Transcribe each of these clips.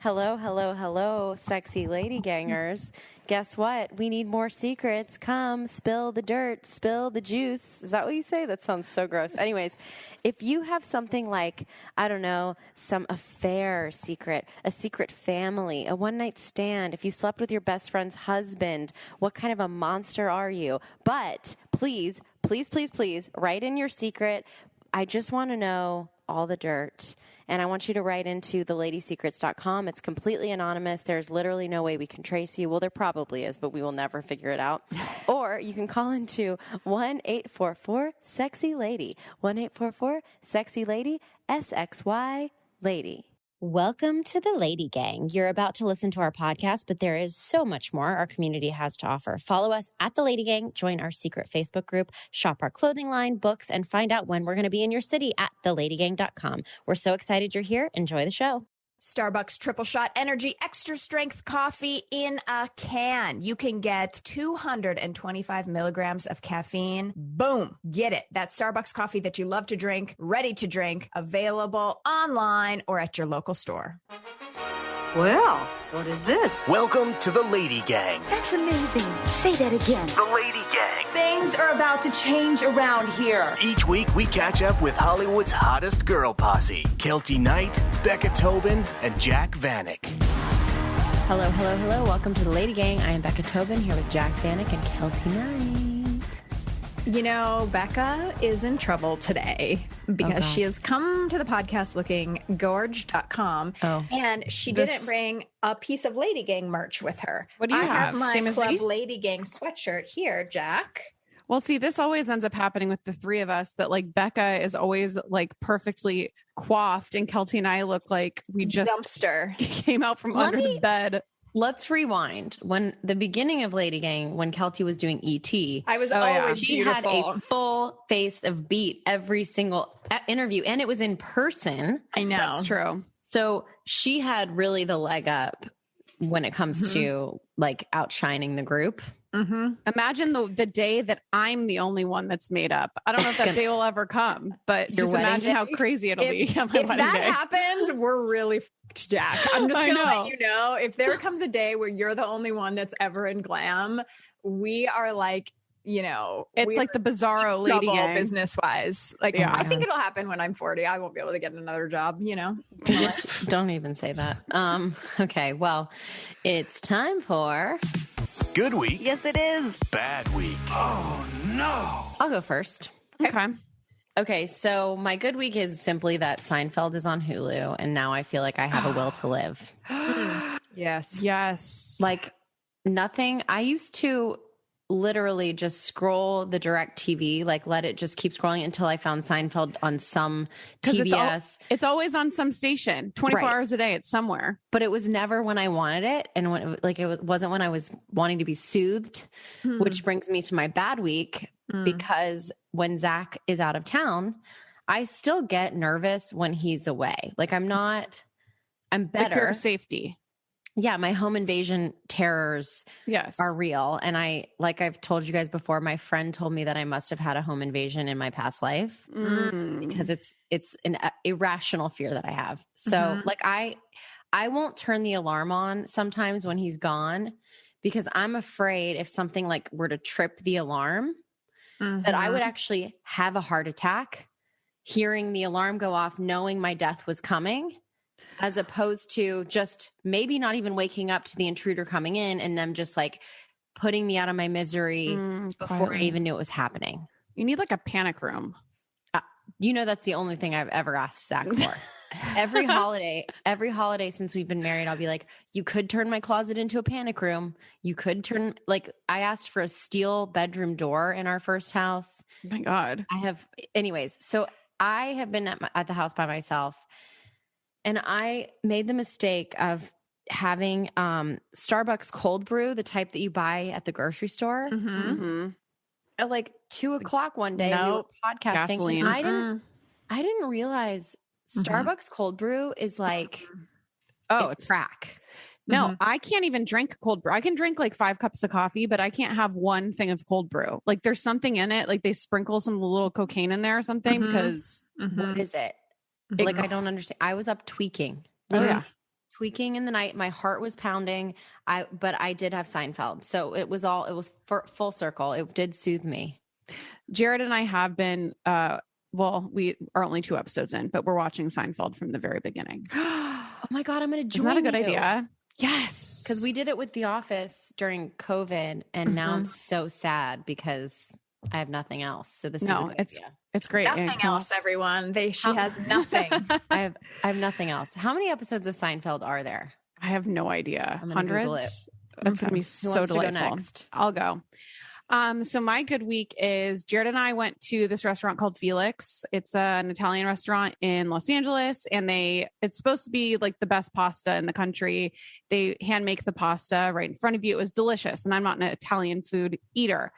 Hello, hello, hello, sexy lady gangers. Guess what? We need more secrets. Come, spill the dirt, spill the juice. Is that what you say? That sounds so gross. Anyways, if you have something like, I don't know, some affair secret, a secret family, a one-night stand, if you slept with your best friend's husband, what kind of a monster are you? But please, please, please, please, write in your secret. I just want to know all the dirt. And I want you to write into theladysecrets.com. It's completely anonymous. There's literally no way we can trace you. Well, there probably is, but we will never figure it out. Or you can call into 1-844-SEXY-LADY. 1-844-SEXY-LADY, SXY Lady. Welcome to the Lady Gang. You're about to listen to our podcast, but there is so much more our community has to offer. Follow us at the Lady Gang, join our secret Facebook group, shop our clothing line, books, and find out when we're going to be in your city at theladygang.com. We're so excited you're here. Enjoy the show. Starbucks Tripleshot Energy Extra Strength Coffee in a can. You can get 225 milligrams of caffeine. Boom. Get it. That Starbucks coffee that you love to drink, ready to drink, available online or at your local store. Well, what is this? Welcome to the Lady Gang. That's amazing. Say that again. The Lady Gang. Things are about to change around here. Each week we catch up with Hollywood's hottest girl posse, Kelty Knight, Becca Tobin, and Jack Vanek. Hello, hello, hello. Welcome to the Lady Gang. I am Becca Tobin here with Jack Vanek and Kelty Knight. You know, Becca is in trouble today because she has come to the podcast looking gorge.com and she didn't bring a piece of Lady Gang merch with her. What do you have? I have my Same as Club me? Lady Gang sweatshirt here, Jack. Well, see, this always ends up happening with the three of us that like Becca is always like perfectly coiffed and Kelty and I look like we just dumpster came out from under the bed. Let's rewind. When the beginning of Lady Gang, when Kelty was doing ET, I was always she beautiful. had a full face of beat every single interview, and it was in person. I know. That's true. So she had really the leg up when it comes to like outshining the group. Imagine the day that I'm the only one that's made up. I don't know if that day will ever come, but just imagine how crazy it'll be on my If wedding that day. happens, we're really fucked, Jack. I'm just I going to know. let you know, if there comes a day where you're the only one that's ever in glam, we are like, you know, It's like the bizarro Lady Gang. business wise. Like, Yeah. I think it'll happen when I'm 40. I won't be able to get another job, you know? Don't even say that. Okay, well, it's time for Good week. Yes, it is. Bad week. Oh, no. I'll go first. Okay. Okay, so my good week is simply that Seinfeld is on Hulu, and now I feel like I have a will to live. Yes. Yes. Like nothing. I used to literally just scroll the direct TV, like let it just keep scrolling until I found Seinfeld on some 'Cause TBS. it's always on some station, 24 Right. hours a day. It's somewhere. But it was never when I wanted it. And when it wasn't when I was wanting to be soothed, which brings me to my bad week because when Zach is out of town, I still get nervous when he's away. Like I'm Like better. fear of safety. Yeah, my home invasion terrors Yes. are real. And like I've told you guys before, my friend told me that I must have had a home invasion in my past life because it's an irrational fear that I have. So like I won't turn the alarm on sometimes when he's gone because I'm afraid if something like were to trip the alarm that I would actually have a heart attack hearing the alarm go off, knowing my death was coming. As opposed to just maybe not even waking up to the intruder coming in and them just like putting me out of my misery before I even knew it was happening. You need like a panic room. You know, that's the only thing I've ever asked Zach for. Every holiday since we've been married, I'll be like, you could turn my closet into a panic room. You could turn, like, I asked for a steel bedroom door in our first house. Oh my God. Anyways, so I have been at the house by myself. And I made the mistake of having Starbucks cold brew, the type that you buy at the grocery store. At like 2:00 one day, we were podcasting. Gasoline. And I didn't realize Starbucks cold brew is like, it's crack. No, I can't even drink cold brew. I can drink like 5 cups of coffee, but I can't have one thing of cold brew. Like there's something in it. Like they sprinkle some little cocaine in there or something because What is it? Like, I don't understand. I was up tweaking. Oh, yeah. tweaking in the night. My heart was pounding. But I did have Seinfeld. So it was full circle. It did soothe me. Jared and I have been, we are only 2 episodes in, but we're watching Seinfeld from the very beginning. Oh my God, I'm going to join Isn't that a good you. idea? Yes. Because we did it with The Office during COVID, and now I'm so sad because I have nothing else. So this is a good idea. It's great. Nothing else, everyone. She has nothing. I have nothing else. How many episodes of Seinfeld are there? I have no idea. I'm gonna Google it. Hundreds. That's going to be so wants to go delightful. next? I'll go. So my good week is Jared and I went to this restaurant called Felix. It's an Italian restaurant in Los Angeles, and it's supposed to be like the best pasta in the country. They hand make the pasta right in front of you. It was delicious, and I'm not an Italian food eater.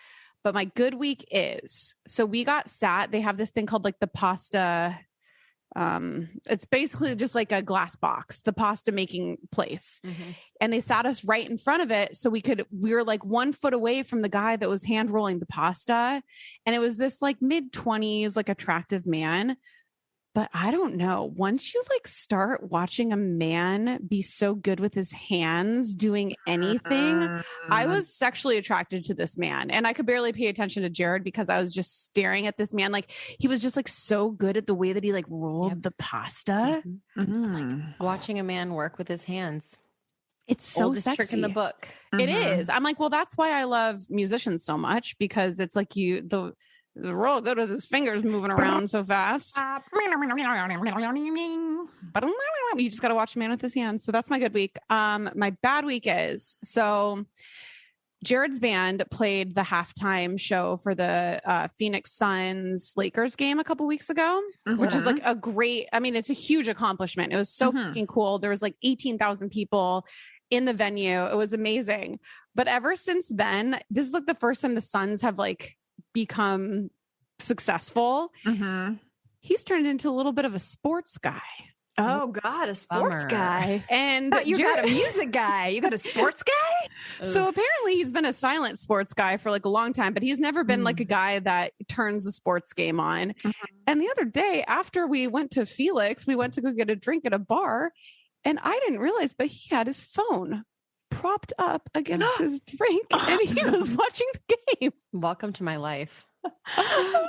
But my good week is, so we got sat, they have this thing called like the pasta. It's basically just like a glass box, the pasta making place. Mm-hmm. And they sat us right in front of it. So we were like 1 foot away from the guy that was hand rolling the pasta. And it was this like mid-20s, like attractive man. But I don't know. Once you like start watching a man be so good with his hands doing anything, I was sexually attracted to this man. And I could barely pay attention to Jared because I was just staring at this man. Like he was just like so good at the way that he like rolled the pasta. Mm-hmm. Mm-hmm. Like watching a man work with his hands. It's so oldest sexy. trick in the book. Mm-hmm. It is. I'm like, well, that's why I love musicians so much, because it's like the real good with his fingers moving around so fast. You just got to watch a man with his hands. So that's my good week. My bad week is, so Jared's band played the halftime show for the Phoenix Suns Lakers game a couple weeks ago, which is like it's a huge accomplishment. It was so fucking cool. There was like 18,000 people in the venue. It was amazing. But ever since then, this is like the first time the Suns have like become successful. He's turned into a little bit of a sports guy. Oh God, a sports guy. And you got a music guy. You got a sports guy? So apparently he's been a silent sports guy for like a long time, but he's never been like a guy that turns a sports game on. And the other day after we went to Felix, we went to go get a drink at a bar, and I didn't realize, but he had his phone propped up against his drink and he was watching the game. Welcome to my life.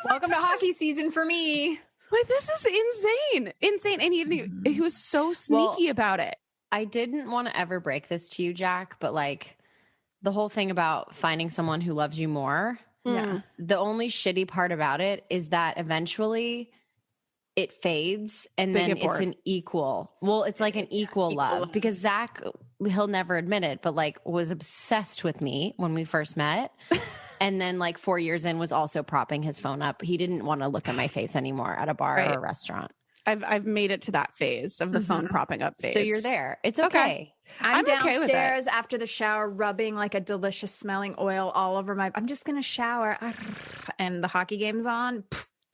Welcome to hockey season for me. Like, this is insane. And he was so sneaky about it. I didn't want to ever break this to you, Jack, but like the whole thing about finding someone who loves you more. Yeah. The only shitty part about it is that eventually it fades and then it's an equal. Well, it's like an equal love because Zach, he'll never admit it, but like was obsessed with me when we first met. And then like 4 years in was also propping his phone up. He didn't want to look at my face anymore at a bar or a restaurant. I've made it to that phase of the phone propping up phase. So you're there. It's okay. I'm downstairs after the shower, rubbing like a delicious smelling oil all over I'm just going to shower. And the hockey game's on.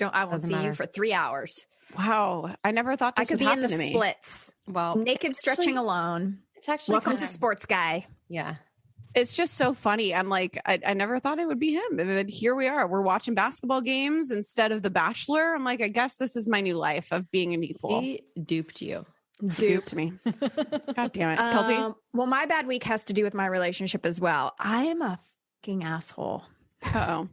I won't see you for 3 hours. Wow. I never thought this could would be in the happen to me. splits. Well, naked stretching alone. It's actually welcome to sports guy. Yeah. It's just so funny. I'm like, I never thought it would be him. And here we are. We're watching basketball games instead of The Bachelor. I'm like, I guess this is my new life of being an equal. He duped you. Duped me. God damn it. Kelty? Well, my bad week has to do with my relationship as well. I am a fucking asshole. Uh-oh.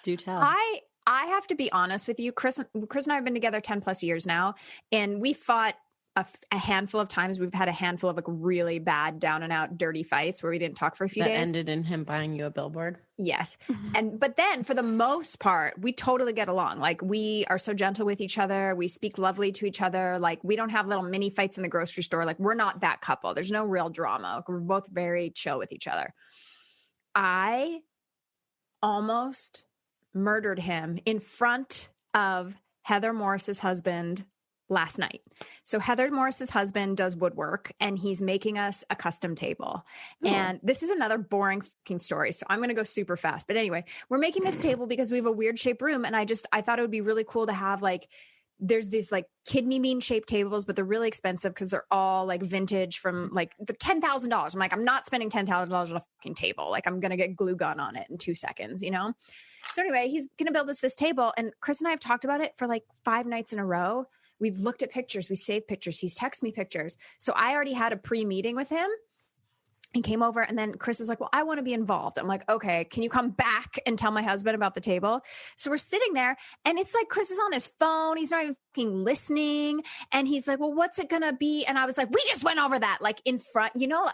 Do tell. I have to be honest with you. Chris and I have been together 10 plus years now, and we fought a handful of times. We've had a handful of like really bad, down and out, dirty fights where we didn't talk for a few days. That ended in him buying you a billboard. Yes. But then for the most part, we totally get along. Like we are so gentle with each other. We speak lovely to each other. Like we don't have little mini fights in the grocery store. Like we're not that couple. There's no real drama. We're both very chill with each other. I almost murdered him in front of Heather Morris's husband last night. So Heather Morris's husband does woodwork and he's making us a custom table. And this is another boring fucking story. So I'm going to go super fast. But anyway, we're making this table because we have a weird shaped room. And I thought it would be really cool to have like, there's these like kidney bean shaped tables, but they're really expensive because they're all like vintage from like the $10,000. I'm like, I'm not spending $10,000 on a fucking table. Like I'm going to get glue gun on it in 2 seconds, you know? So anyway, he's going to build us this table. And Chris and I have talked about it for like 5 nights in a row. We've looked at pictures. We saved pictures. He's texted me pictures. So I already had a pre-meeting with him. And came over, and then Chris is like, well, I want to be involved. I'm like, okay, can you come back and tell my husband about the table? So we're sitting there, and it's like Chris is on his phone. He's not even fucking listening. And he's like, well, what's it going to be? And I was like, we just went over that, like in front.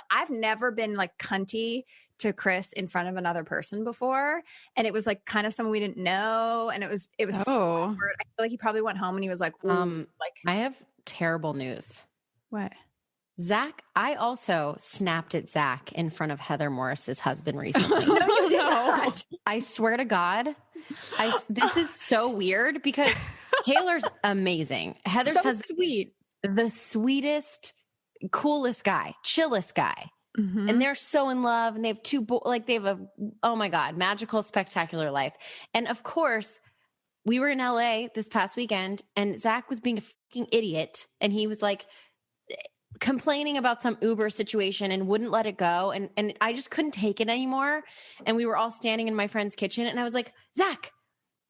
I've never been like cunty to Chris in front of another person before. And it was like kind of someone we didn't know. And it was so awkward. I feel like he probably went home and he was like, ooh, I have terrible news. What? Zach, I also snapped at Zach in front of Heather Morris's husband recently. no, you did not. I swear to God, this is so weird because Taylor's amazing. Heather's so husband, sweet, the sweetest, coolest guy, chillest guy. Mm-hmm. And they're so in love, and they have they have a, oh my God, magical, spectacular life. And of course, we were in LA this past weekend, and Zach was being a fucking idiot. And he was like, complaining about some Uber situation and wouldn't let it go. And I just couldn't take it anymore. And we were all standing in my friend's kitchen, and I was like, Zach,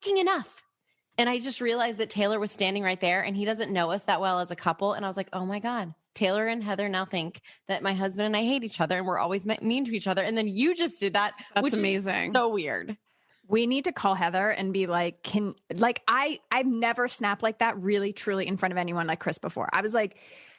fucking enough. And I just realized that Taylor was standing right there, and he doesn't know us that well as a couple. And I was like, oh my God, Taylor and Heather now think that my husband and I hate each other and we're always mean to each other. And then you just did that. That's amazing. So weird. We need to call Heather and be like, I've never snapped like that really, truly in front of anyone like Chris before. I was like,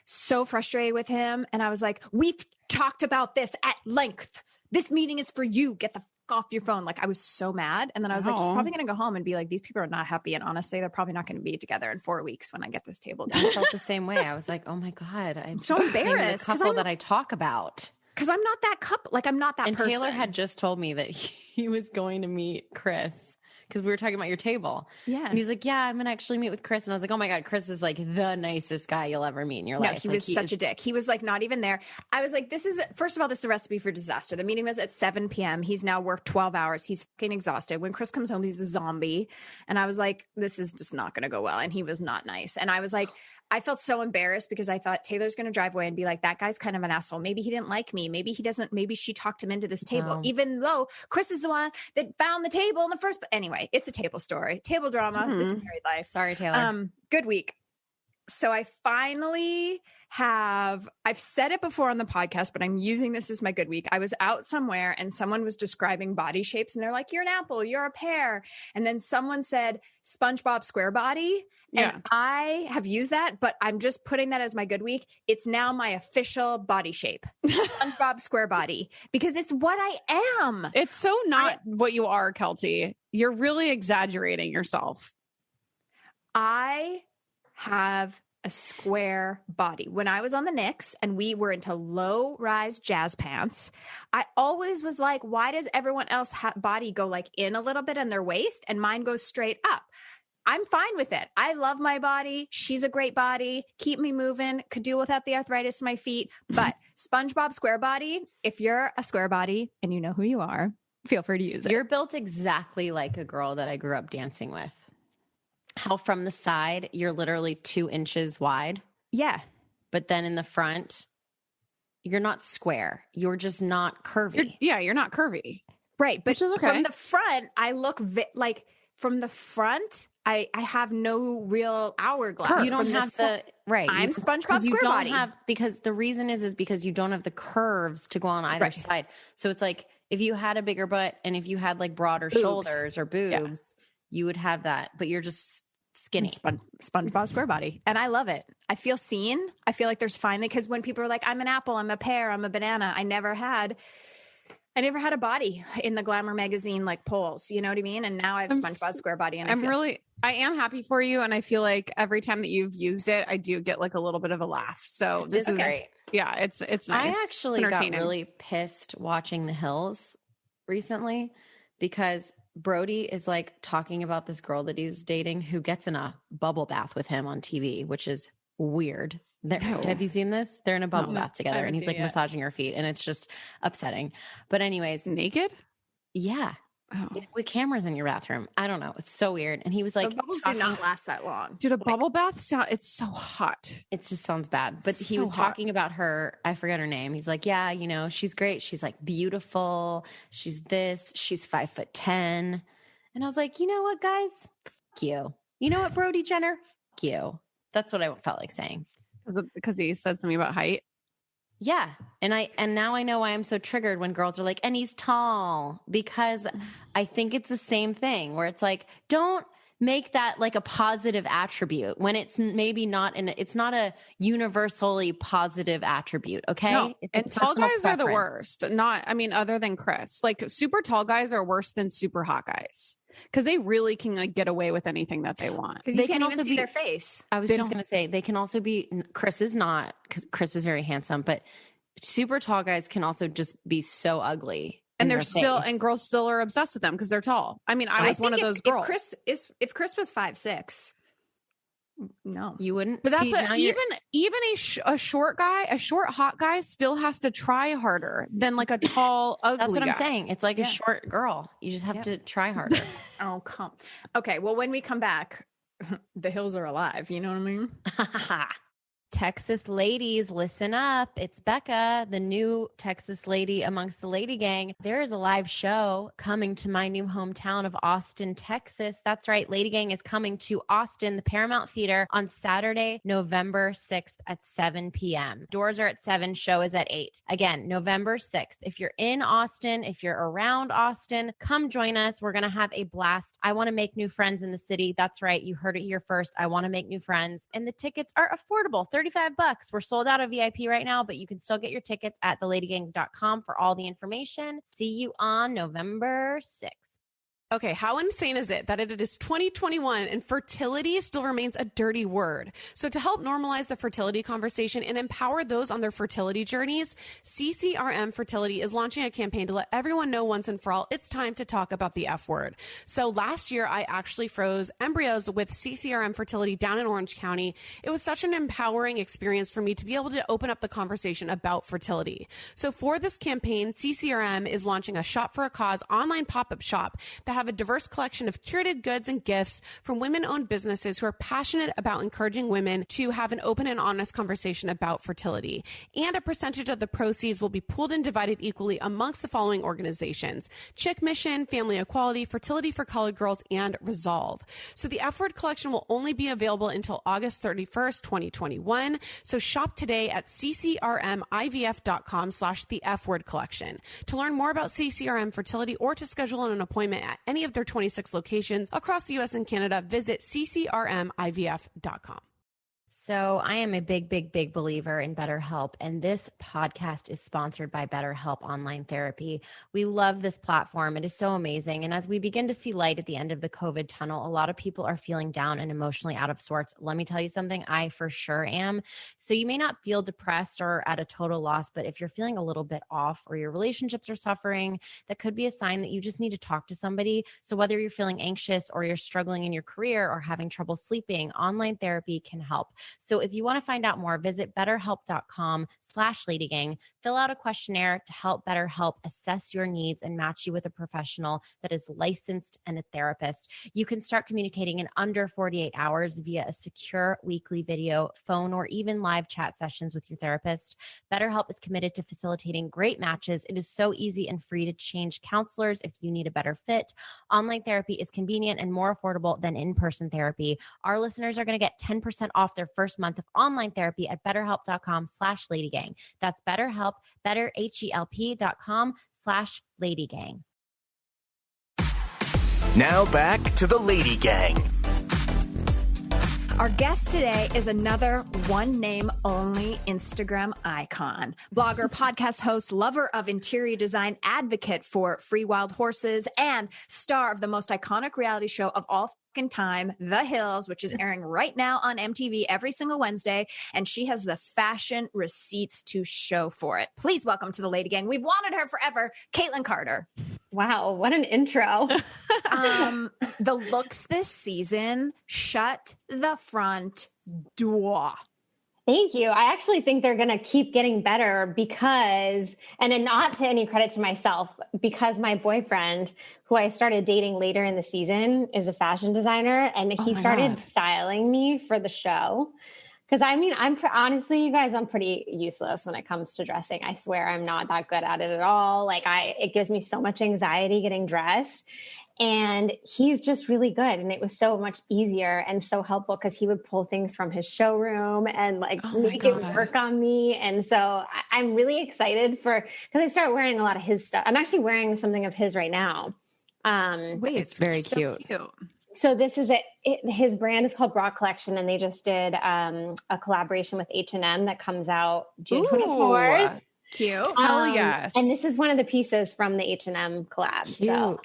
so frustrated with him. And I was like, we've talked about this at length. This meeting is for you. Get the fuck off your phone. Like, I was so mad. And then I was like, he's probably going to go home and be like, these people are not happy. And honestly, they're probably not going to be together in 4 weeks when I get this table done. I felt the same way. I was like, oh my God, I'm so embarrassed. The couple that I talk about. Because I'm not that couple. Like, I'm not that person. And Taylor had just told me that he was going to meet Chris because we were talking about your table. Yeah. And he's like, yeah, I'm going to actually meet with Chris. And I was like, oh my God, Chris is like the nicest guy you'll ever meet in your life. No, he was such a dick. He was like not even there. I was like, first of all, this is a recipe for disaster. The meeting was at 7 p.m. He's now worked 12 hours. He's fucking exhausted. When Chris comes home, he's a zombie. And I was like, this is just not going to go well. And he was not nice. And I was like, I felt so embarrassed because I thought Taylor's going to drive away and be like, that guy's kind of an asshole. Maybe he didn't like me. Maybe he doesn't. Maybe she talked him into this table, even though Chris is the one that found the table in the first. But anyway, it's a table story, table drama. This is married life. Sorry, Taylor. Good week. So I finally I've said it before on the podcast, but I'm using this as my good week. I was out somewhere and someone was describing body shapes and they're like, you're an apple, you're a pear. And then someone said SpongeBob square body. Yeah. And I have used that, but I'm just putting that as my good week. It's now my official body shape, SpongeBob square body, because it's what I am. It's so not what you are, Kelty. You're really exaggerating yourself. I have a square body. When I was on the Knicks and we were into low-rise jazz pants, I always was like, why does everyone else body go like in a little bit in their waist and mine goes straight up? I'm fine with it. I love my body. She's a great body. Keep me moving. Could do without the arthritis in my feet. But SpongeBob square body, if you're a square body and you know who you are, feel free to use it. You're built exactly like a girl that I grew up dancing with. How from the side, you're literally 2 inches wide. Yeah. But then in the front, you're not square. You're just not curvy. You're not curvy. Right. But which is okay. From the front, I look from the front, I have no real hourglass. You don't have right. I'm SpongeBob square body. Because the reason is because you don't have the curves to go on either side. So it's like if you had a bigger butt and if you had like broader shoulders or boobs, you would have that. But you're just skinny. SpongeBob square body. And I love it. I feel seen. I feel like there's finally, because when people are like, I'm an apple, I'm a pear, I'm a banana, I never had a body in the Glamour magazine like polls, you know what I mean? And now I have SpongeBob square body, and I am happy for you, and I feel like every time that you've used it, I do get like a little bit of a laugh. So this is great. Yeah, it's nice. I actually got really pissed watching The Hills recently because Brody is like talking about this girl that he's dating who gets in a bubble bath with him on TV, which is weird. Have you seen this? They're in a bubble bath together and he's like massaging her feet and it's just upsetting. But anyways. Naked? Yeah. Oh. With cameras in your bathroom. I don't know. It's so weird. And he was like, the bubbles do not last that long. Dude, a bubble bath it's so hot. It just sounds bad. But he was talking about her. I forget her name. He's like, yeah, you know, she's great. She's like beautiful. She's this. She's 5'10". And I was like, you know what, guys? Fuck you. You know what, Brody Jenner? Fuck you. That's what I felt like saying. Because he said something about height. Yeah. And now I know why I'm so triggered when girls are like, and he's tall, because I think it's the same thing where it's like, don't make that like a positive attribute when it's maybe not it's not a universally positive attribute. Okay. No. It's a And tall personal guys are the preference. worst. Other than Chris, like super tall guys are worse than super hot guys because they really can like get away with anything that they want. Because you can't even see their face. I was just going to say, they can also be, Chris is not, because Chris is very handsome, but super tall guys can also just be so ugly. And they're still, and girls still are obsessed with them because they're tall. I mean, I was one of those girls. If Chris was 5'6", no, you wouldn't. But that's even a short guy, a short hot guy still has to try harder than like a tall ugly. That's what guy. I'm saying. It's like a short girl. You just have to try harder. Oh, come. Okay, well, when we come back, the hills are alive. You know what I mean? Texas ladies, listen up. It's Becca, the new Texas lady amongst the Lady Gang. There is a live show coming to my new hometown of Austin, Texas. That's right. Lady Gang is coming to Austin, the Paramount Theater, on Saturday, November 6th at 7 p.m. Doors are at 7, show is at 8. Again, November 6th. If you're in Austin, if you're around Austin, come join us. We're going to have a blast. I want to make new friends in the city. That's right. You heard it here first. I want to make new friends. And the tickets are affordable. $35. We're sold out of VIP right now, but you can still get your tickets at theladygang.com for all the information. See you on November 6th. Okay, how insane is it that it is 2021 and fertility still remains a dirty word? So to help normalize the fertility conversation and empower those on their fertility journeys, CCRM Fertility is launching a campaign to let everyone know once and for all it's time to talk about the F word. So last year, I actually froze embryos with CCRM Fertility down in Orange County. It was such an empowering experience for me to be able to open up the conversation about fertility. So for this campaign, CCRM is launching a Shop for a Cause online pop-up shop that have a diverse collection of curated goods and gifts from women-owned businesses who are passionate about encouraging women to have an open and honest conversation about fertility. And a percentage of the proceeds will be pooled and divided equally amongst the following organizations: Chick Mission, Family Equality, Fertility for Colored Girls, and Resolve. So the F Word collection will only be available until August 31st, 2021. So shop today at ccrmivf.com/the F Word collection. To learn more about CCRM Fertility or to schedule an appointment at any of their 26 locations across the U.S. and Canada, visit ccrmivf.com. So I am a big, big, big believer in BetterHelp, and this podcast is sponsored by BetterHelp Online Therapy. We love this platform. It is so amazing. And as we begin to see light at the end of the COVID tunnel, a lot of people are feeling down and emotionally out of sorts. Let me tell you something, I for sure am. So you may not feel depressed or at a total loss, but if you're feeling a little bit off or your relationships are suffering, that could be a sign that you just need to talk to somebody. So whether you're feeling anxious or you're struggling in your career or having trouble sleeping, online therapy can help. So if you want to find out more, visit betterhelp.com/ladygang. Fill out a questionnaire to help BetterHelp assess your needs and match you with a professional that is licensed and a therapist. You can start communicating in under 48 hours via a secure weekly video, phone, or even live chat sessions with your therapist. BetterHelp is committed to facilitating great matches. It is so easy and free to change counselors if you need a better fit. Online therapy is convenient and more affordable than in-person therapy. Our listeners are going to get 10% off their first month of online therapy at betterhelp.com/ladygang. That's BetterHelp, betterhelp.com/ladygang. Now back to the Lady Gang. Our guest today is another one name only Instagram icon. Blogger, podcast host, lover of interior design, advocate for free wild horses, and star of the most iconic reality show of all fucking time, The Hills, which is airing right now on MTV every single Wednesday. And she has the fashion receipts to show for it. Please welcome to the Lady Gang. We've wanted her forever, Kaitlynn Carter. Wow, what an intro. The looks this season, shut the front door. Thank you. I actually think they're going to keep getting better because, and not to any credit to myself, because my boyfriend, who I started dating later in the season, is a fashion designer, and he started styling me for the show. Because I mean, honestly, you guys, I'm pretty useless when it comes to dressing. I swear I'm not that good at it at all. Like it gives me so much anxiety getting dressed. And he's just really good. And it was so much easier and so helpful because he would pull things from his showroom and like make it work on me. And so I'm really excited because I started wearing a lot of his stuff. I'm actually wearing something of his right now. Wait, it's very so cute. So this is his brand is called Brock Collection, and they just did a collaboration with H&M that comes out June 24th. Cute. Hell yes. And this is one of the pieces from the H&M collab. Cute. So.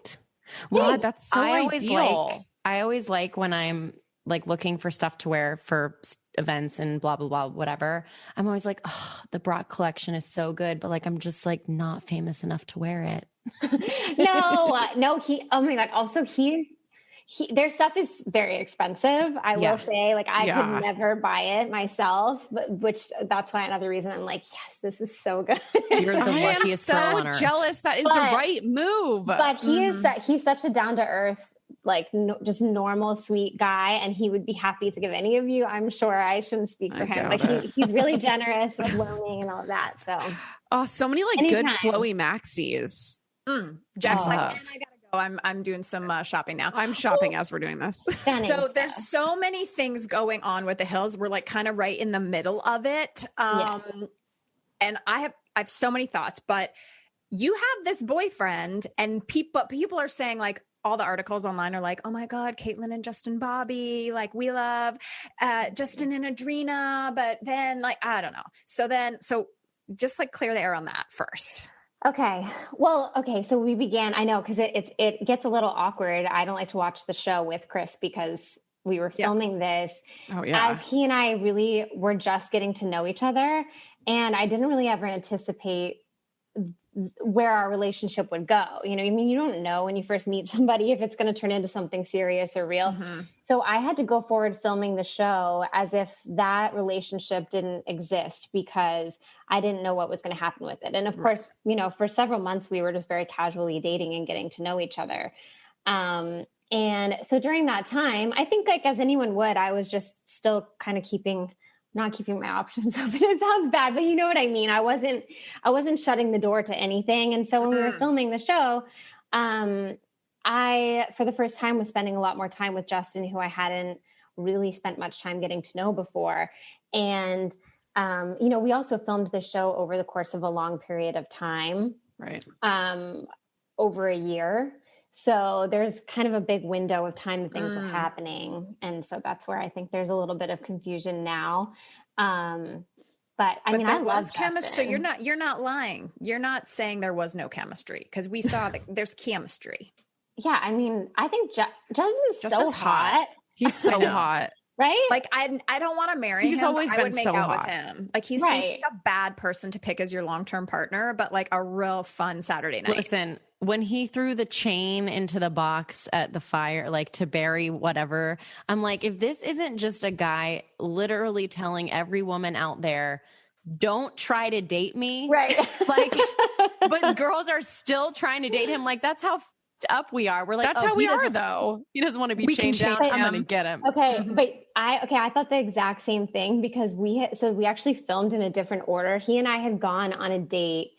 Wow, that's so ideal. I always like when I'm like looking for stuff to wear for events and blah, blah, blah, whatever. I'm always like, oh, the Brock collection is so good, but like, I'm just like not famous enough to wear it. No, oh my God. Also their stuff is very expensive. I will say, like, I could never buy it myself, which that's why another reason I'm like, yes, this is so good. You're the luckiest girl on earth. I am so jealous. That is the right move. But he's such a down to earth, like just normal, sweet guy. And he would be happy to give any of you. I'm sure I shouldn't speak for him, but he's really generous with loaning and all of that. So, so many like anytime. good flowy maxis. Jack's like, man, I gotta go. I'm doing some shopping now. I'm shopping as we're doing this. So there's so many things going on with the Hills. We're like kind of right in the middle of it. And I have so many thoughts, but you have this boyfriend and people are saying like, all the articles online are like, oh my God, Kaitlynn and Justin Bobby, like we love Justin and Adrina, but then like, I don't know. So just like clear the air on that first. Okay. Well, okay. So we began, I know, because it gets a little awkward. I don't like to watch the show with Chris because we were filming this as he and I really were just getting to know each other. And I didn't really ever anticipate where our relationship would go. You know, I mean, you don't know when you first meet somebody if it's going to turn into something serious or real. Mm-hmm. So I had to go forward filming the show as if that relationship didn't exist because I didn't know what was going to happen with it. And of course, you know, for several months, we were just very casually dating and getting to know each other. And so during that time, I think like as anyone would, I was just still kind of not keeping my options open. It sounds bad, but you know what I mean? I wasn't shutting the door to anything. And so when we were filming the show, I, for the first time, was spending a lot more time with Justin, who I hadn't really spent much time getting to know before. And, you know, we also filmed the show over the course of a long period of time, right? Over a year. So there's kind of a big window of time that things were happening. And so that's where I think there's a little bit of confusion now. But I mean, I love chemistry. So you're not lying. You're not saying there was no chemistry because we saw that there's chemistry. Yeah. I mean, I think Justin's so hot. He's so hot. Right? Like, I don't want to marry him. He's always I been would make so out hot. with him. Like, he seems like a bad person to pick as your long-term partner, but like a real fun Saturday night. Listen, when he threw the chain into the box at the fire, like to bury whatever, I'm like, if this isn't just a guy literally telling every woman out there, don't try to date me. Right. Like, but girls are still trying to date him. Like, that's how up we are. We're like, that's how we are though. He doesn't want to be chained down. I'm going to get him. Okay. But I thought the exact same thing because we actually filmed in a different order. He and I had gone on a date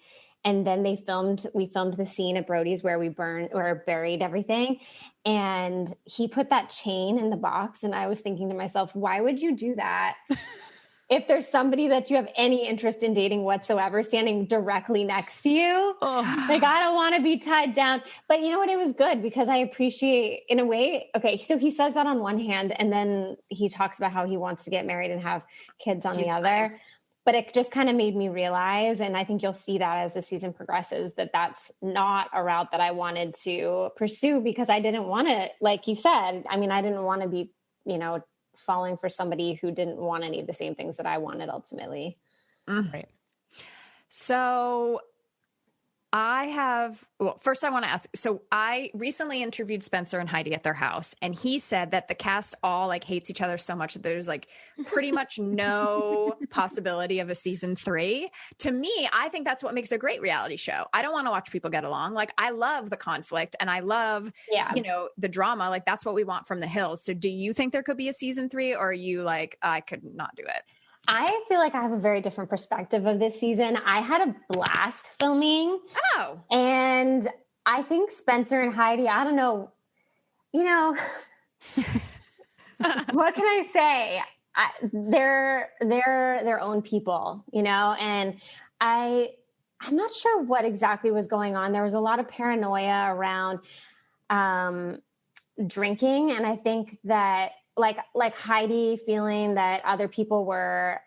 and then we filmed the scene at Brody's where we buried everything. And he put that chain in the box. And I was thinking to myself, why would you do that? If there's somebody that you have any interest in dating whatsoever standing directly next to you, like, I don't want to be tied down. But you know what? It was good because I appreciate, in a way, okay, so he says that on one hand, and then he talks about how he wants to get married and have kids on the other. But it just kind of made me realize, and I think you'll see that as the season progresses, that that's not a route that I wanted to pursue because I didn't want to, like you said, I mean, I didn't want to be, you know, falling for somebody who didn't want any of the same things that I wanted ultimately. Right. So first I want to ask, so I recently interviewed Spencer and Heidi at their house, and he said that the cast all like hates each other so much that there's like pretty much no possibility of a season 3. To me, I think that's what makes a great reality show. I don't want to watch people get along. Like, I love the conflict and I love, you know, the drama. Like, that's what we want from the Hills. So do you think there could be a season 3, or are you like, I could not do it? I feel like I have a very different perspective of this season. I had a blast filming. Oh. And I think Spencer and Heidi, I don't know you know, what can I say? They're their own people, you know, and I'm not sure what exactly was going on. There was a lot of paranoia around drinking, and I think that like Heidi feeling that other people were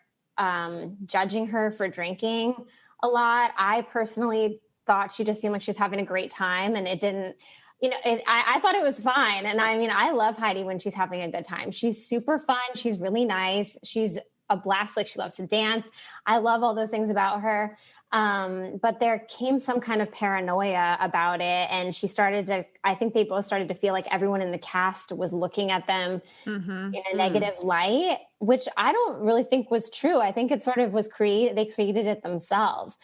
judging her for drinking a lot. I personally thought she just seemed like she was having a great time, and it didn't. You know, I thought it was fine. And I mean, I love Heidi when she's having a good time. She's super fun. She's really nice. She's a blast. Like, she loves to dance. I love all those things about her. But there came some kind of paranoia about it. And I think they both started to feel like everyone in the cast was looking at them in a negative light, which I don't really think was true. I think it sort of was they created it themselves.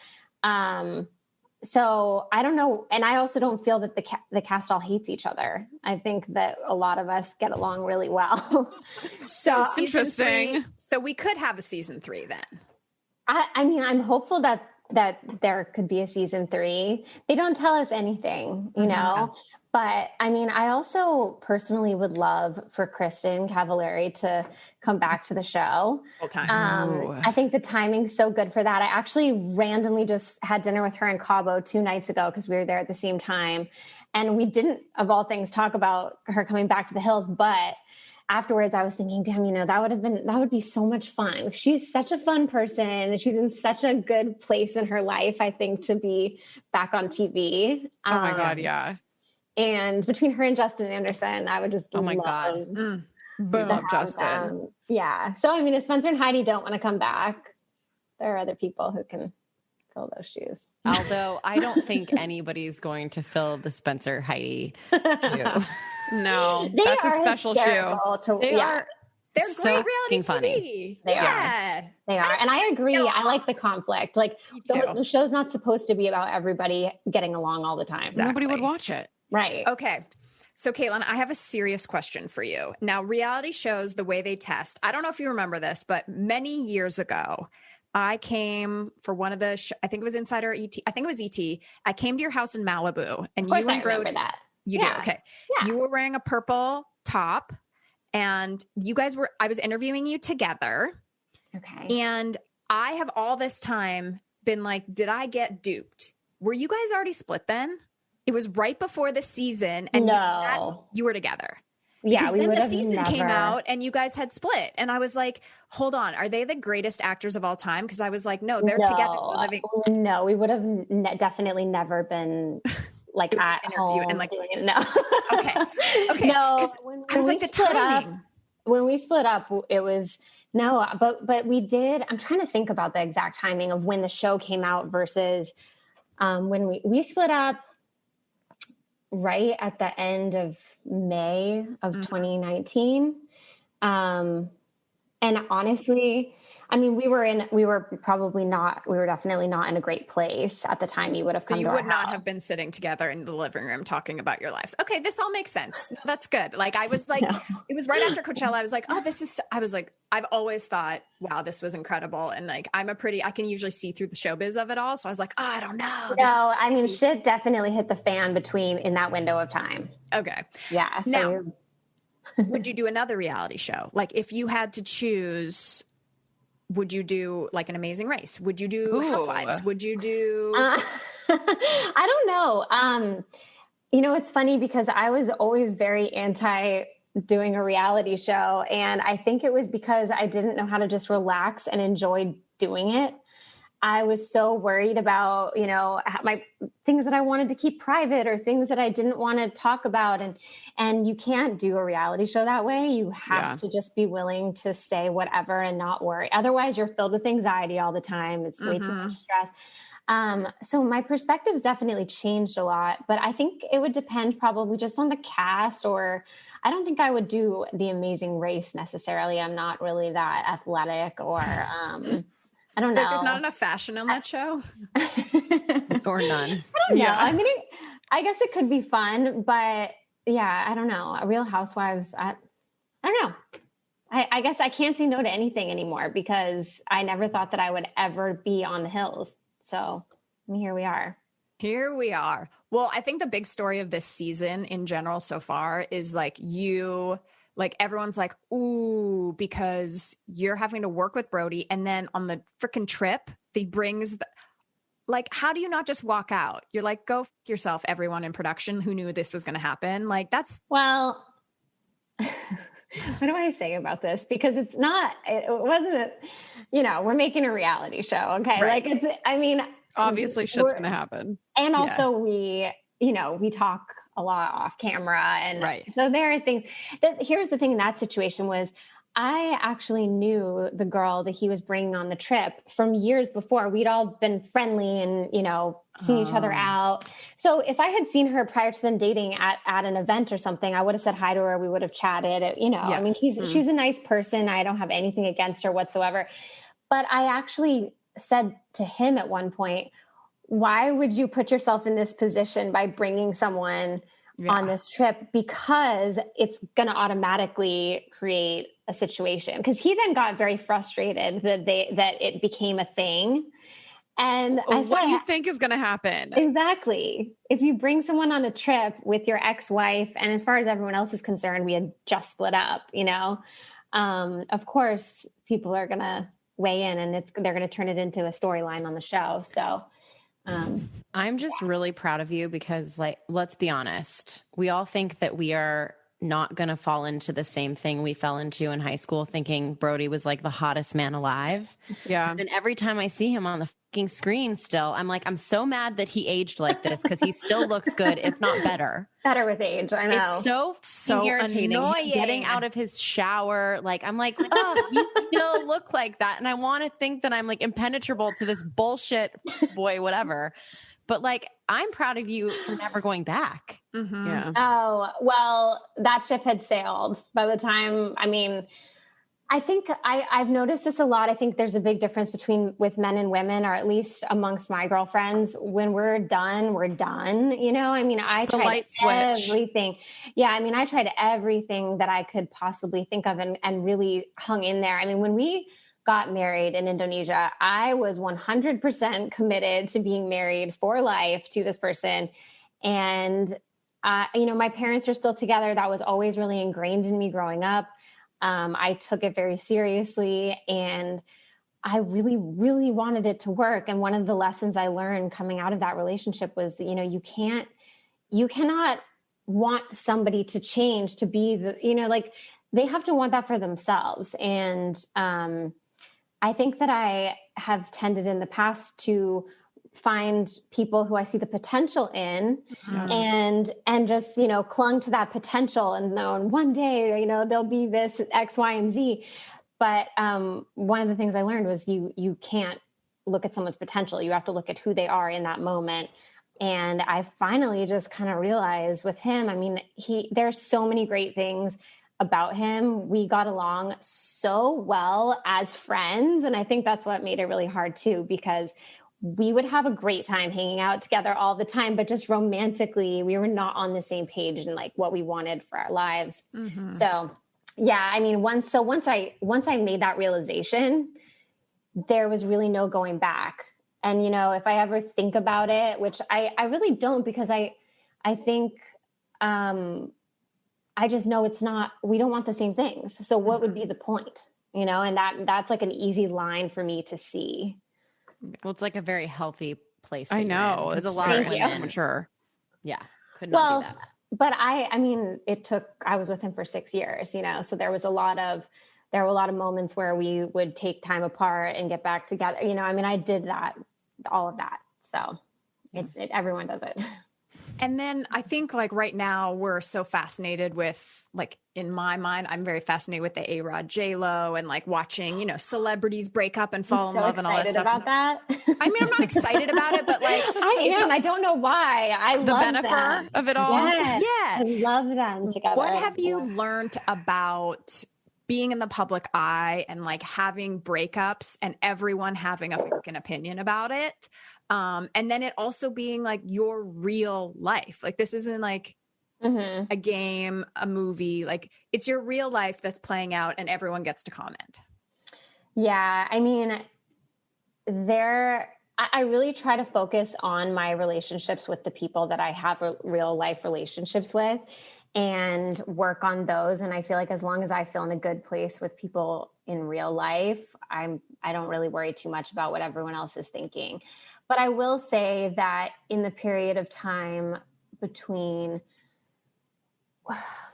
So I don't know. And I also don't feel that the cast all hates each other. I think that a lot of us get along really well. So interesting. 3, so we could have a season 3 then. I mean, I'm hopeful that there could be a season 3. They don't tell us anything, you know, but I mean, I also personally would love for Kristen Cavallari to come back to the show. Full time. I think the timing's so good for that. I actually randomly just had dinner with her in Cabo 2 nights ago because we were there at the same time. And we didn't, of all things, talk about her coming back to the hills. But afterwards I was thinking, damn, you know, that would be so much fun. She's such a fun person. She's in such a good place in her life, I think, to be back on TV. Oh my God. Yeah. And between her and Justin Anderson, I would just Boom. Love Justin. Yeah. So, I mean, if Spencer and Heidi don't want to come back, there are other people who can fill those shoes. Although I don't think anybody's going to fill the Spencer Heidi shoe. No, that's a special shoe. They are. They're so great reality TV. funny. They are. And I agree. I like the conflict. Like, the show's not supposed to be about everybody getting along all the time. Exactly. Nobody would watch it. Right. Okay. So, Kaitlynn, I have a serious question for you. Now, reality shows, the way they test, I don't know if you remember this, but many years ago, I came for one of the, I think it was Insider ET. I think it was ET. I came to your house in Malibu, and you and Brody, remember that. You do. Okay. Yeah. You were wearing a purple top, and I was interviewing you together. Okay. And I have all this time been like, did I get duped? Were you guys already split then? It was right before the season, and you were together. Yeah, then the season came out and you guys had split. And I was like, hold on, are they the greatest actors of all time? Because I was like, no, they're together. No, we would have definitely never been like at home and like doing it. No. Okay. No, I was like, the timing. When we split up, it was but we did. I'm trying to think about the exact timing of when the show came out versus when we split up right at the end of May of 2019. And honestly, I mean, we were definitely not in a great place at the time. You would have come to you our would not house. have been sitting together in the living room talking about your lives. Okay, this all makes sense. No, that's good. Like, I was like, It was right after Coachella. I was like, I've always thought, wow, this was incredible. And like, I can usually see through the showbiz of it all. So I was like, I don't know. No, I mean, shit definitely hit the fan in that window of time. Okay. Yeah. So now, would you do another reality show? Like, if you had to choose, would you do like an Amazing Race? Would you do Housewives? Would you do? I don't know. You know, it's funny because I was always very anti doing a reality show. And I think it was because I didn't know how to just relax and enjoy doing it. I was so worried about, you know, my things that I wanted to keep private or things that I didn't want to talk about. And you can't do a reality show that way. You have to just be willing to say whatever and not worry. Otherwise, you're filled with anxiety all the time. It's way too much stress. So my perspective's definitely changed a lot, but I think it would depend probably just on the cast, or I don't think I would do The Amazing Race necessarily. I'm not really that athletic, or I don't know. There's not enough fashion on that show? Or none. I don't know. I mean, I guess it could be fun, but yeah, I don't know. Real Housewives, I don't know. I guess I can't say no to anything anymore because I never thought that I would ever be on the hills. So here we are. Here we are. Well, I think the big story of this season in general so far is like everyone's like, ooh, because you're having to work with Brody. And then on the freaking trip, how do you not just walk out? You're like, go yourself, everyone in production who knew this was going to happen. Like Well, what do I say about this? Because it wasn't, we're making a reality show. Okay. Right. Obviously shit's going to happen. And also we talk a lot off camera. And so there are things here's the thing in that situation was I actually knew the girl that he was bringing on the trip from years before. We'd all been friendly and, seen each other out. So if I had seen her prior to them dating at an event or something, I would have said hi to her. We would have chatted, she's a nice person. I don't have anything against her whatsoever. But I actually said to him at one point, why would you put yourself in this position by bringing someone on this trip? Because it's going to automatically create a situation. Because he then got very frustrated that it became a thing. And what do you think is going to happen? Exactly. If you bring someone on a trip with your ex-wife, and as far as everyone else is concerned, we had just split up, of course people are going to weigh in and they're going to turn it into a storyline on the show. So I'm just really proud of you because, let's be honest, we all think that we are not going to fall into the same thing we fell into in high school, thinking Brody was like the hottest man alive. Yeah. And every time I see him on the fucking screen still, I'm like, I'm so mad that he aged like this because he still looks good, if not better. Better with age, I know. It's so irritating. Annoying. Getting out of his shower. I'm like, oh, you still look like that. And I want to think that I'm impenetrable to this bullshit boy, whatever. But I'm proud of you for never going back. Mm-hmm. Yeah. Oh, well, that ship had sailed by the time, I think I've noticed this a lot. I think there's a big difference with men and women, or at least amongst my girlfriends. When we're done, we're done. I tried everything. Yeah. I tried everything that I could possibly think of and really hung in there. When we got married in Indonesia, I was 100% committed to being married for life to this person. And, my parents are still together. That was always really ingrained in me growing up. I took it very seriously and I really, really wanted it to work. And one of the lessons I learned coming out of that relationship was, you cannot want somebody to change to be they have to want that for themselves. And, I think that I have tended in the past to find people who I see the potential in and just, clung to that potential and known one day, there'll be this X, Y, and Z. But one of the things I learned was you can't look at someone's potential. You have to look at who they are in that moment. And I finally just kind of realized with him, there's so many great things about him. We got along so well as friends. And I think that's what made it really hard too, because we would have a great time hanging out together all the time, but just romantically, we were not on the same page in what we wanted for our lives. Mm-hmm. So yeah, once I made that realization, there was really no going back. And, if I ever think about it, which I really don't, because I think, I just know we don't want the same things. So what would be the point, and that's an easy line for me to see. Well, it's a very healthy place. I know. There's a lot of women. Mature. Yeah. Could not do that. But I was with him for 6 years, so there were a lot of moments where we would take time apart and get back together. I did that, all of that. So everyone does it. And then I think right now we're so fascinated with in my mind, I'm very fascinated with the A-Rod J-Lo and watching, celebrities break up and fall in love and all that stuff. About that. I'm not excited about it, but I am. I don't know why. I love the benefit of it all. Yes. Yeah. I love them together. What have you learned about being in the public eye and having breakups and everyone having a fucking opinion about it? And then it also being your real life. This isn't a game, a movie, it's your real life that's playing out and everyone gets to comment. Yeah. I really try to focus on my relationships with the people that I have real life relationships with and work on those. And I feel like as long as I feel in a good place with people in real life, I don't really worry too much about what everyone else is thinking. But I will say that in the period of time between,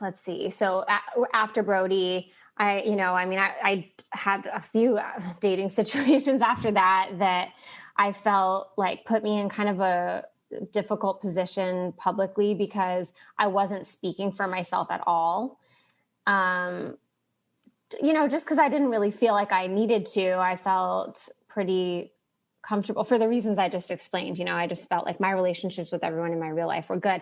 let's see, so after Brody, I had a few dating situations after that I felt like put me in kind of a difficult position publicly because I wasn't speaking for myself at all. Just because I didn't really feel like I needed to. I felt pretty comfortable for the reasons I just explained. I just felt like my relationships with everyone in my real life were good.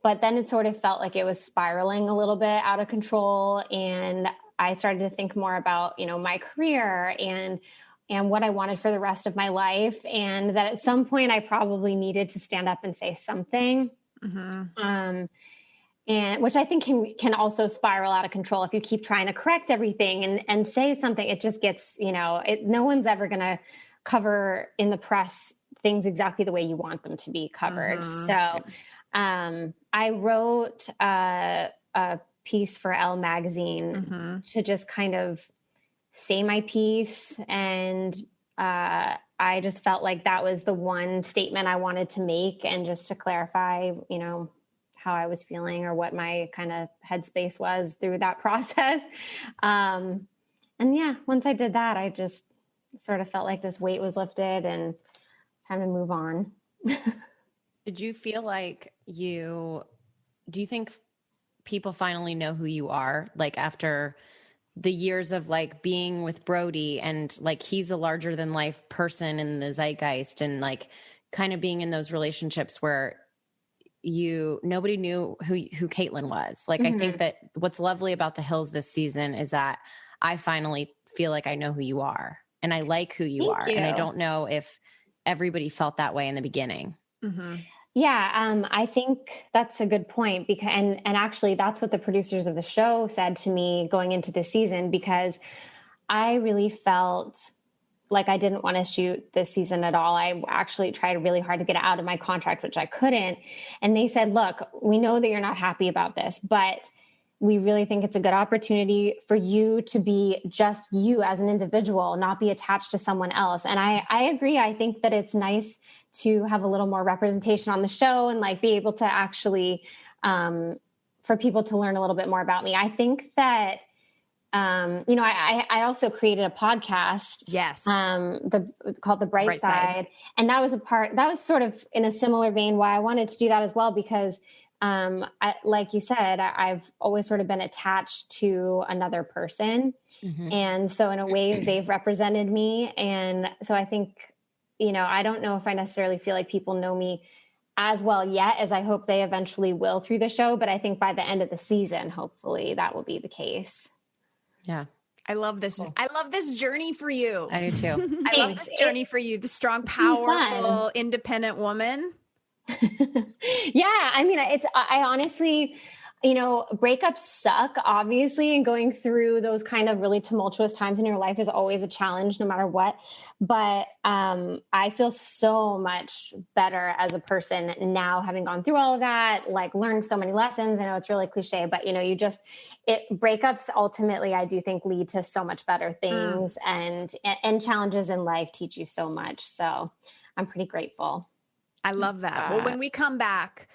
But then it sort of felt like it was spiraling a little bit out of control. And I started to think more about, my career and what I wanted for the rest of my life. And that at some point I probably needed to stand up and say something. Mm-hmm. And which I think can also spiral out of control. If you keep trying to correct everything and say something, it just gets, no one's ever going to cover in the press things exactly the way you want them to be covered. Mm-hmm. So I wrote a piece for Elle magazine mm-hmm. to just kind of say my piece. And I just felt like that was the one statement I wanted to make. And just to clarify, how I was feeling or what my kind of headspace was through that process. And yeah, once I did that, I just sort of felt like this weight was lifted and time to move on. Did you feel like do you think people finally know who you are? Like after the years of like being with Brody and like he's a larger than life person in the zeitgeist and like kind of being in those relationships where nobody knew who Kaitlynn was. Like, mm-hmm. I think that what's lovely about The Hills this season is that I finally feel like I know who you are and I like who you are. And I don't know if everybody felt that way in the beginning. Mm-hmm. Yeah, I think that's a good point because, and actually that's what the producers of the show said to me going into the season, because I really felt like I didn't want to shoot this season at all. I actually tried really hard to get out of my contract, which I couldn't. And they said, look, we know that you're not happy about this, but we really think it's a good opportunity for you to be just you as an individual, not be attached to someone else. And I agree. I think that it's nice to have a little more representation on the show and like be able to actually, for people to learn a little bit more about me. I think that, I also created a podcast. Yes. Called The Bright Side. And that was sort of in a similar vein why I wanted to do that as well, because like you said, I've always sort of been attached to another person. Mm-hmm. And so in a way they've represented me. And so I think, I don't know if I necessarily feel like people know me as well yet as I hope they eventually will through the show. But I think by the end of the season, hopefully that will be the case. Yeah. I love this. Cool. I love this journey for you. I do too. I love this journey for you. The strong, powerful, independent woman. Yeah. I mean, I honestly, breakups suck, obviously, and going through those kind of really tumultuous times in your life is always a challenge no matter what. But I feel so much better as a person now, having gone through all of that, like learned so many lessons. I know it's really cliche, but breakups ultimately, I do think, lead to so much better things, and challenges in life teach you so much. So I'm pretty grateful. I love that. Well, when we come back,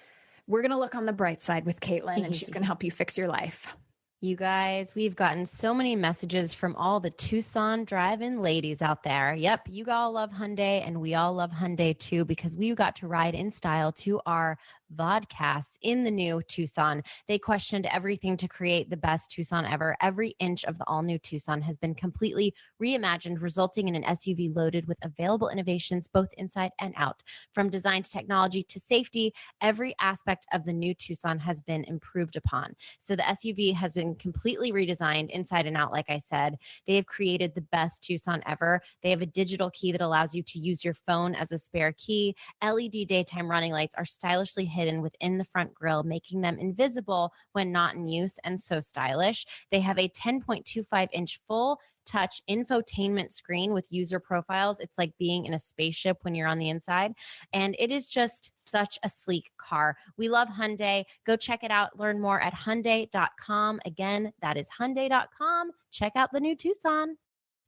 we're going to look on the bright side with Kaitlynn, and she's going to help you fix your life. You guys, we've gotten so many messages from all the Tucson drive-in ladies out there. Yep, you all love Hyundai, and we all love Hyundai too, because we got to ride in style to our vodcasts in the new Tucson. They questioned everything to create the best Tucson ever. Every inch of the all-new Tucson has been completely reimagined, resulting in an SUV loaded with available innovations both inside and out. From design to technology to safety, every aspect of the new Tucson has been improved upon. So the SUV has been completely redesigned inside and out, like I said. They have created the best Tucson ever. They have a digital key that allows you to use your phone as a spare key. LED daytime running lights are stylishly hidden within the front grille, making them invisible when not in use, and so stylish. They have a 10.25-inch full touch infotainment screen with user profiles. It's like being in a spaceship when you're on the inside. And it is just such a sleek car. We love Hyundai. Go check it out. Learn more at Hyundai.com. Again, that is Hyundai.com. Check out the new Tucson.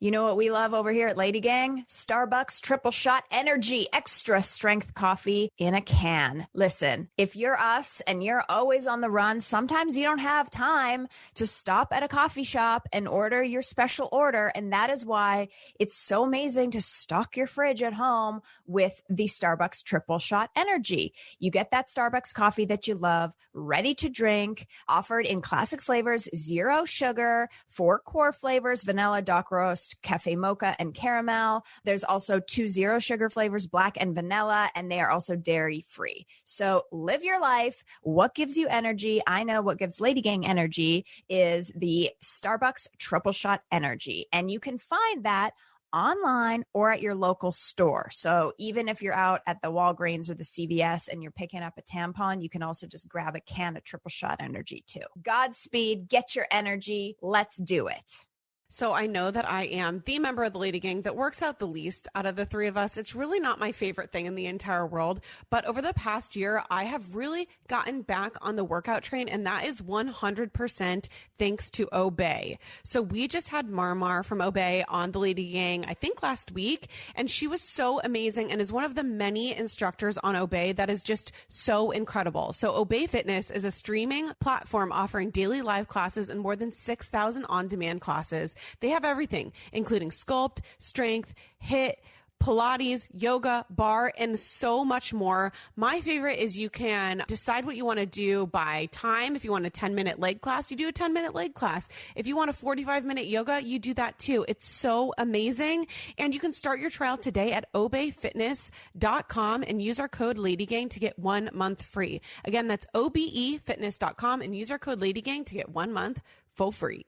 You know what we love over here at LadyGang? Starbucks Tripleshot Energy, extra strength coffee in a can. Listen, if you're us and you're always on the run, sometimes you don't have time to stop at a coffee shop and order your special order. And that is why it's so amazing to stock your fridge at home with the Starbucks Tripleshot Energy. You get that Starbucks coffee that you love, ready to drink, offered in classic flavors, 0 sugar, 4 core flavors, vanilla, dark roast, cafe mocha, and caramel. There's also 2 0 sugar flavors, black and vanilla, and they are also dairy free. So live your life. What gives you energy? I know what gives LadyGang energy is the Starbucks Tripleshot Energy. And you can find that online or at your local store. So even if you're out at the Walgreens or the CVS and you're picking up a tampon, you can also just grab a can of Tripleshot Energy too. Godspeed, get your energy. Let's do it. So I know that I am the member of the Lady Gang that works out the least out of the three of us. It's really not my favorite thing in the entire world. But over the past year, I have really gotten back on the workout train, and that is 100% thanks to Obey. So we just had Marmar from Obey on the Lady Gang, I think last week, and she was so amazing and is one of the many instructors on Obey that is just so incredible. So Obey Fitness is a streaming platform offering daily live classes and more than 6,000 on-demand classes. They have everything, including sculpt, strength, HIIT, Pilates, yoga, bar, and so much more. My favorite is you can decide what you want to do by time. If you want a 10-minute leg class, you do a 10-minute leg class. If you want a 45-minute yoga, you do that too. It's so amazing. And you can start your trial today at obeyfitness.com and use our code LadyGang to get 1 month free. Again, that's obefitness.com and use our code LadyGang to get 1 month for free.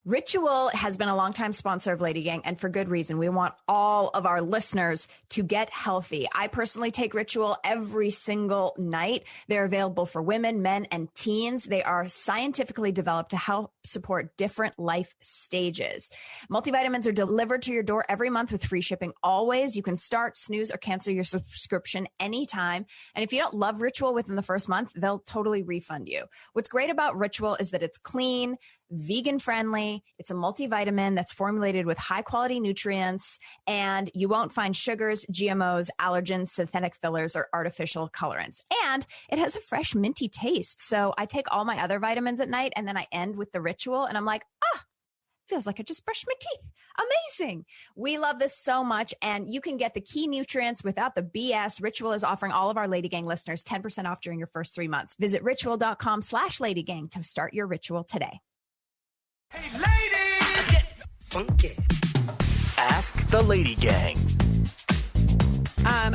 Ritual has been a longtime sponsor of LadyGang, and for good reason. We want all of our listeners to get healthy. I personally take Ritual every single night. They're available for women, men, and teens. They are scientifically developed to help support different life stages. Multivitamins are delivered to your door every month with free shipping always. You can start, snooze, or cancel your subscription anytime. And if you don't love Ritual within the first month, they'll totally refund you. What's great about Ritual is that it's clean, vegan friendly. It's a multivitamin that's formulated with high quality nutrients, and you won't find sugars, GMOs, allergens, synthetic fillers, or artificial colorants. And it has a fresh minty taste. So I take all my other vitamins at night and then I end with the Ritual and I'm like, feels like I just brushed my teeth. Amazing. We love this so much. And you can get the key nutrients without the BS. Ritual is offering all of our Lady Gang listeners 10% off during your first 3 months. Visit ritual.com/LadyGang to start your ritual today. Hey, ladies! Get funky. Ask the Lady Gang.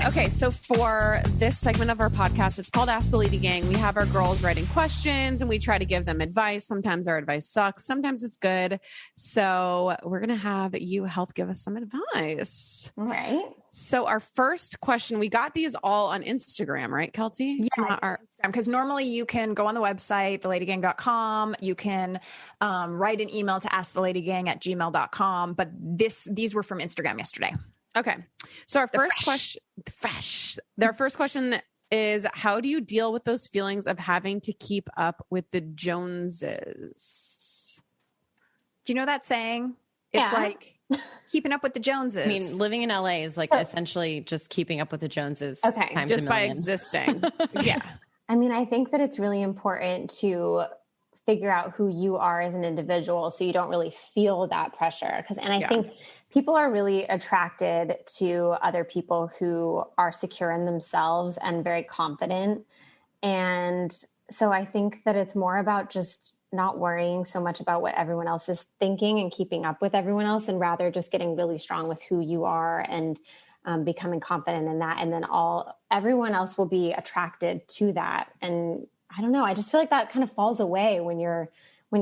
Okay, so for this segment of our podcast, it's called Ask the Lady Gang. We have our girls writing questions and we try to give them advice. Sometimes our advice sucks. Sometimes it's good. So we're going to have you help give us some advice. All right. So our first question, we got these all on Instagram, right, Kelty? Yeah, because normally you can go on the website, theladygang.com. You can write an email to asktheladygang@gmail.com. But these were from Instagram yesterday. Okay. So our first question is, how do you deal with those feelings of having to keep up with the Joneses? Do you know that saying? It's like keeping up with the Joneses. I mean, living in LA is like essentially just keeping up with the Joneses. Okay. Times Just a by million. existing. Yeah. I mean, I think that it's really important to figure out who you are as an individual so you don't really feel that pressure. I think people are really attracted to other people who are secure in themselves and very confident. And so I think that it's more about just not worrying so much about what everyone else is thinking and keeping up with everyone else, and rather just getting really strong with who you are and becoming confident in that. And then everyone else will be attracted to that. And I don't know, I just feel like that kind of falls away when you're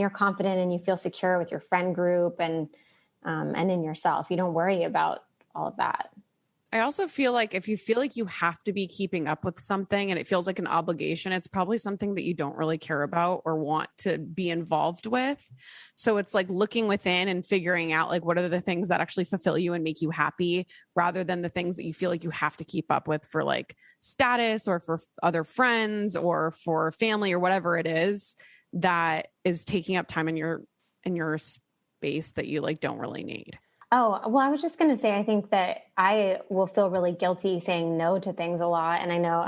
confident and you feel secure with your friend group and in yourself. You don't worry about all of that. I also feel like if you feel like you have to be keeping up with something and it feels like an obligation, it's probably something that you don't really care about or want to be involved with. So it's like looking within and figuring out like what are the things that actually fulfill you and make you happy rather than the things that you feel like you have to keep up with for like status or for other friends or for family or whatever it is that is taking up time in your space that you like don't really need. Oh, well, I was just going to say, I think that I will feel really guilty saying no to things a lot. And I know,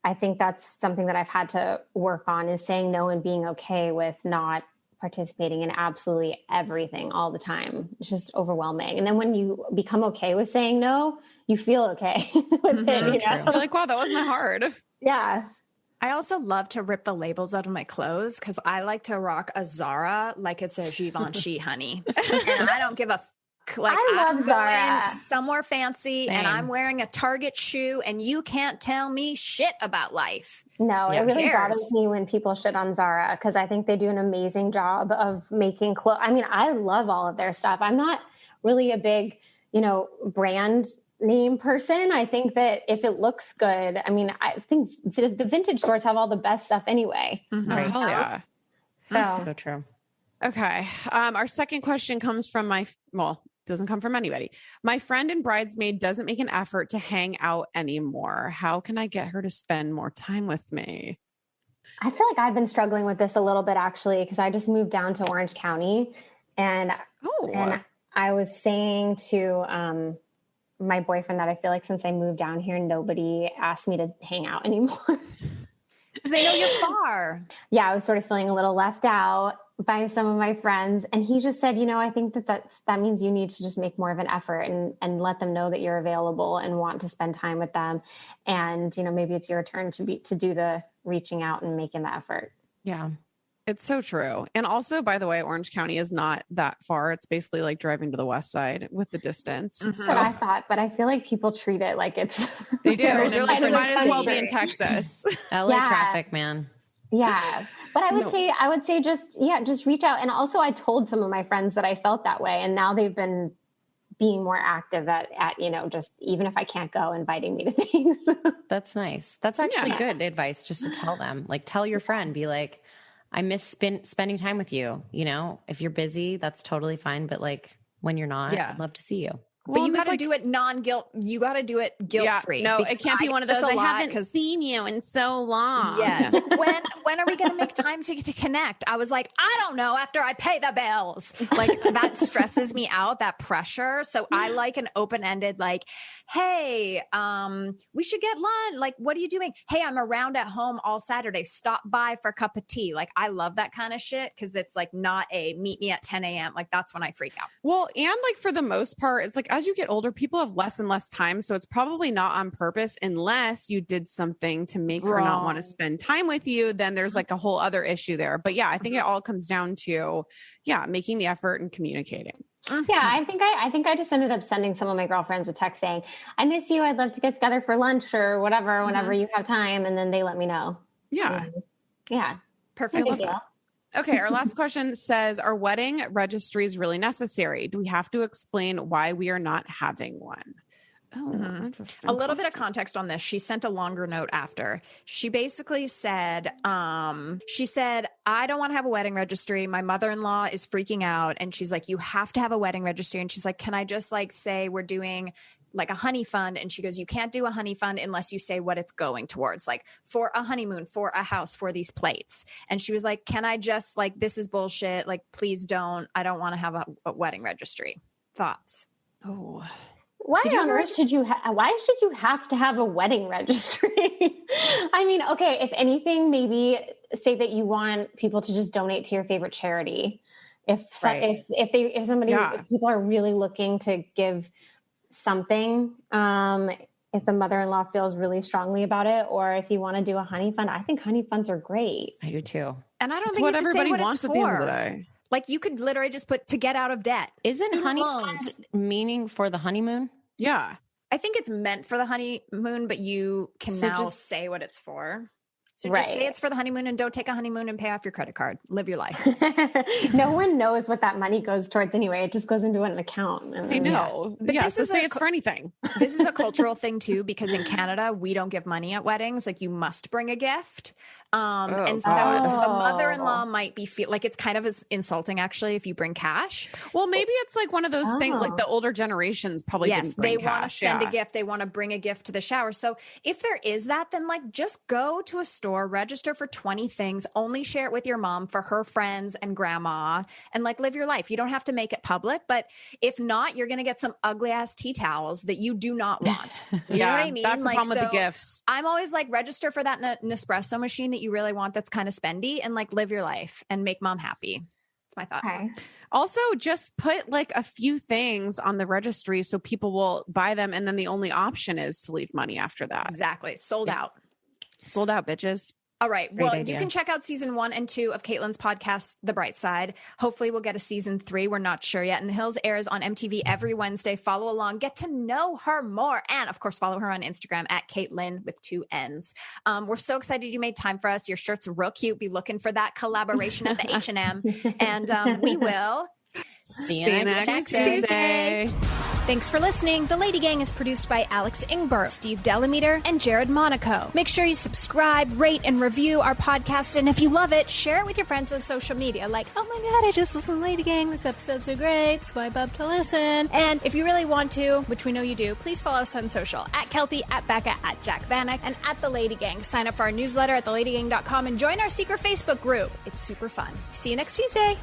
I think that's something that I've had to work on is saying no and being okay with not participating in absolutely everything all the time. It's just overwhelming. And then when you become okay with saying no, you feel okay with it. You know? You're like, wow, that wasn't that hard. Yeah. I also love to rip the labels out of my clothes because I like to rock a Zara like it's a Givenchy, honey. And I don't give a like I love Zara. Somewhere fancy and I'm wearing a Target shoe and you can't tell me shit about life. No, it really bothers me when people shit on Zara because I think they do an amazing job of making clothes. I mean, I love all of their stuff. I'm not really a big, brand name person. I think that if it looks good, I mean, I think the vintage stores have all the best stuff anyway. Mm-hmm. Right? Oh yeah. So true. Okay. Our second question comes from doesn't come from anybody. My friend and bridesmaid doesn't make an effort to hang out anymore. How can I get her to spend more time with me? I feel like I've been struggling with this a little bit actually, because I just moved down to Orange County and I was saying to, my boyfriend that I feel like since I moved down here, nobody asked me to hang out anymore. Because they know you're far. Yeah, I was sort of feeling a little left out by some of my friends. And he just said, I think that means you need to just make more of an effort and let them know that you're available and want to spend time with them. And, maybe it's your turn to do the reaching out and making the effort. Yeah. It's so true. And also, by the way, Orange County is not that far. It's basically like driving to the west side with the distance. That's what I thought, but I feel like people treat it like it's... They do. They're like, we might as well be in Texas. LA traffic, man. Yeah. But I would say just reach out. And also I told some of my friends that I felt that way. And now they've been being more active at just even if I can't go, inviting me to things. That's nice. That's actually good advice just to tell them. Like tell your friend, be like, I miss spending time with you. If you're busy, that's totally fine. But like when you're not, I'd love to see you. But you got to do it non-guilt. You got to do it guilt-free. No, it can't be one of those. I haven't seen you in so long. Yeah. It's like, when are we going to make time to connect? I was like, I don't know after I pay the bills. Like that stresses me out, that pressure. So I like an open-ended, like, hey, we should get lunch. Like, what are you doing? Hey, I'm around at home all Saturday. Stop by for a cup of tea. Like, I love that kind of shit because it's like not a meet me at 10 a.m. Like that's when I freak out. Well, and like for the most part, it's like, as you get older, people have less and less time. So it's probably not on purpose unless you did something to make her not want to spend time with you. Then there's like a whole other issue there. But yeah, I think it all comes down to, making the effort and communicating. Yeah, I think I just ended up sending some of my girlfriends a text saying, I miss you. I'd love to get together for lunch or whatever, whenever you have time. And then they let me know. Yeah. Yeah. Perfect. Okay, our last question says, are wedding registries really necessary? Do we have to explain why we are not having one? Oh, interesting. A little bit of context on this. She sent a longer note after. She basically said, I don't want to have a wedding registry. My mother-in-law is freaking out. And she's like, you have to have a wedding registry. And she's like, can I just like say we're doing like a honey fund? And she goes, you can't do a honey fund unless you say what it's going towards, like for a honeymoon, for a house, for these plates. And she was like, can I just like, this is bullshit. Like, please don't, I don't want to have a wedding registry. Thoughts? Oh, why on earth should you have to have a wedding registry? I mean, okay, if anything, maybe say that you want people to just donate to your favorite charity. If people are really looking to give something, if the mother-in-law feels really strongly about it, or if you want to do a honey fund, I think honey funds are great. I do too. And I don't think what you have to everybody say what wants it's at the end of the for. day. Like you could literally just put to get out of debt. Isn't honey fund meaning for the honeymoon? Yeah. I think it's meant for the honeymoon, but you can say what it's for. So just say it's for the honeymoon and don't take a honeymoon and pay off your credit card. Live your life. No one knows what that money goes towards anyway. It just goes into an account. I know. But Yeah, this so is say a it's for anything. This is a cultural thing too, because in Canada, we don't give money at weddings. Like you must bring a gift. And so the mother-in-law might be like it's kind of as insulting actually if you bring cash. Well, maybe it's like one of those things like the older generations probably didn't bring they want to cash. send a gift. They want to bring a gift to the shower. So if there is that, then like just go to a store, register for 20 things, only share it with your mom for her friends and grandma, and like live your life. You don't have to make it public, but if not, you're going to get some ugly ass tea towels that you do not want. You know what I mean? That's the like, problem with the gifts. I'm always like register for that Nespresso machine that you really want that's kind of spendy, and like live your life and make mom happy. That's my thought. Okay. Also, just put like a few things on the registry so people will buy them. And then the only option is to leave money after that. Exactly. Sold out. Sold out, bitches. All right. Great Well, idea. you can check out season 1 and 2 of Kaitlyn's podcast, The Bright Side. Hopefully we'll get a season 3. We're not sure yet. And The Hills airs on MTV every Wednesday. Follow along, get to know her more. And of course, follow her on Instagram at Kaitlynn with 2 N's. We're so excited you made time for us. Your shirt's real cute. Be looking for that collaboration at the H&M. And we will See you next Tuesday. Thanks for listening. The Lady Gang is produced by Alex Ingber, Steve Delameter, and Jared Monaco. Make sure you subscribe, rate, and review our podcast. And if you love it, share it with your friends on social media. Like, oh my God, I just listened to Lady Gang. This episode's so great. Swipe up to listen. And if you really want to, which we know you do, please follow us on social. At Kelty, at Becca, at Jack Vanek, and at The Lady Gang. Sign up for our newsletter at theladygang.com and join our secret Facebook group. It's super fun. See you next Tuesday.